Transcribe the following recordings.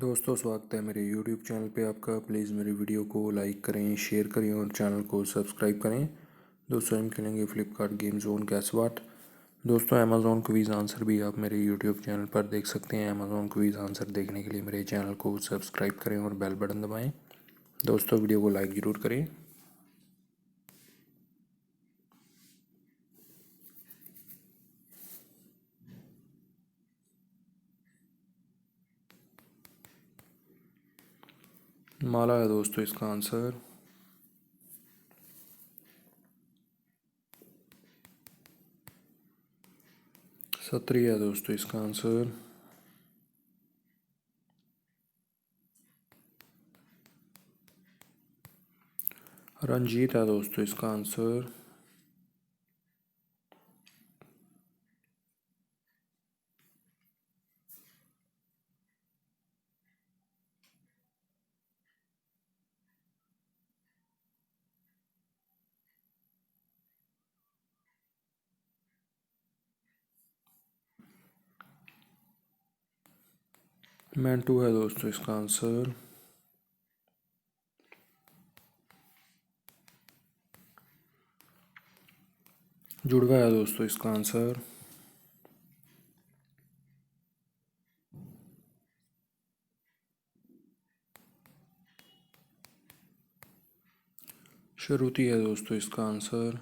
दोस्तों स्वागत है मेरे YouTube चैनल पे आपका। प्लीज़ मेरे वीडियो को लाइक करें, शेयर करें और चैनल को सब्सक्राइब करें। दोस्तों हम खेलेंगे फ्लिपकार्ट गेम जोन कैसवाट। दोस्तों अमेज़ॉन क्विज़ आंसर भी आप मेरे YouTube चैनल पर देख सकते हैं। अमेज़ॉन क्विज़ आंसर देखने के लिए मेरे चैनल को सब्सक्राइब करें और बेल बटन दबाएँ। दोस्तों वीडियो को लाइक ज़रूर करें। माला है दोस्तों इसका आंसर। छतरी है दोस्तों इसका आंसर। रंजीत है दोस्तों इसका आंसर। मैंटू है दोस्तों इसका आंसर। जुड़वा है दोस्तों इसका आंसर। श्रुति है दोस्तों इसका आंसर।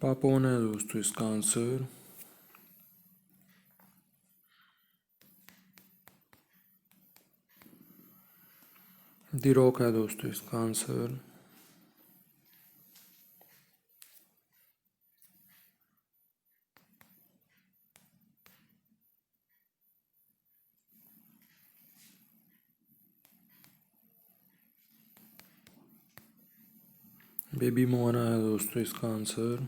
पापोन है दोस्तों इसका आंसर। दिरोक है दोस्तों इसका आंसर। बेबी मोहना है दोस्तों इसका आंसर।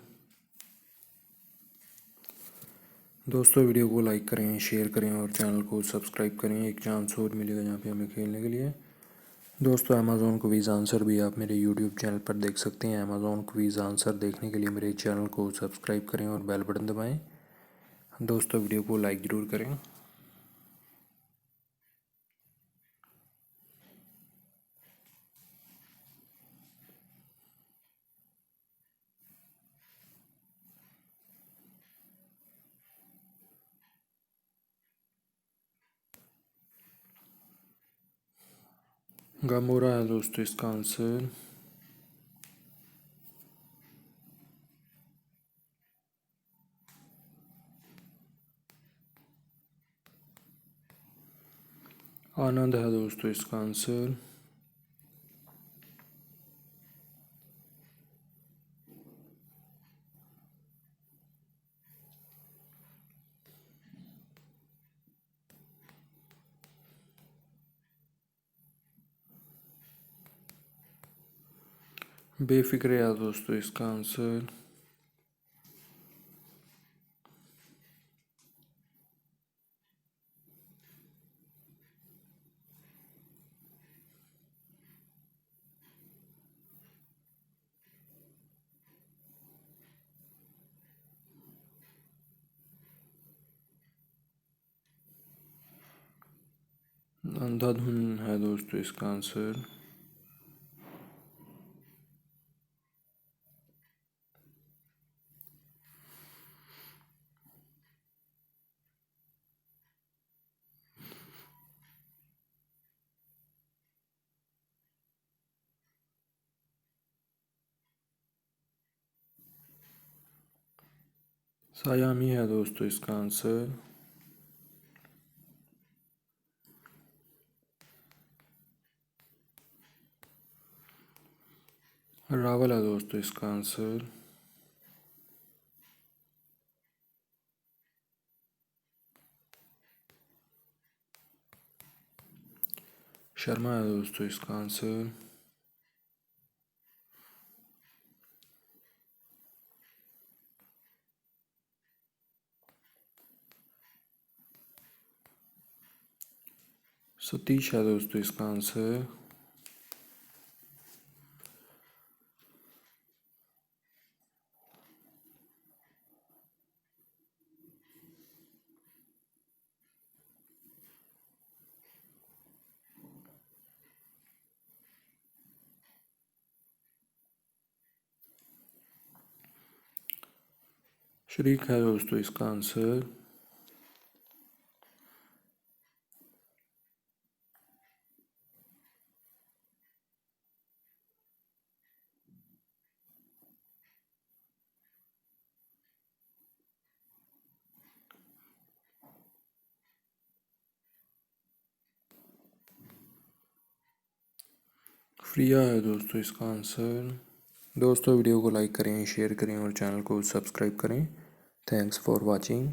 दोस्तों वीडियो को लाइक करें, शेयर करें और चैनल को सब्सक्राइब करें। एक चांस और मिलेगा यहाँ पे हमें खेलने के लिए। दोस्तों अमेज़ॉन क्विज़ आंसर भी आप मेरे यूट्यूब चैनल पर देख सकते हैं। अमेज़ॉन क्विज़ आंसर देखने के लिए मेरे चैनल को सब्सक्राइब करें और बेल बटन दबाएँ। दोस्तों वीडियो को लाइक ज़रूर करें। गामोरा है दोस्तों इसका आंसर। आनंद है दोस्तों इसका आंसर। बेफिक्र है दोस्तों इसका आंसर। अंधाधुन है दोस्तों इसका आंसर। सायामी है दोस्तों इसका आंसर। रावल है दोस्तों इसका आंसर। शर्मा है दोस्तों इसका आंसर। सतीश है दोस्तों इसका आंसर। शरीक है दोस्तों इसका आंसर। प्रिया है दोस्तों इसका आंसर। दोस्तों वीडियो को लाइक करें, शेयर करें और चैनल को सब्सक्राइब करें। Thanks for watching.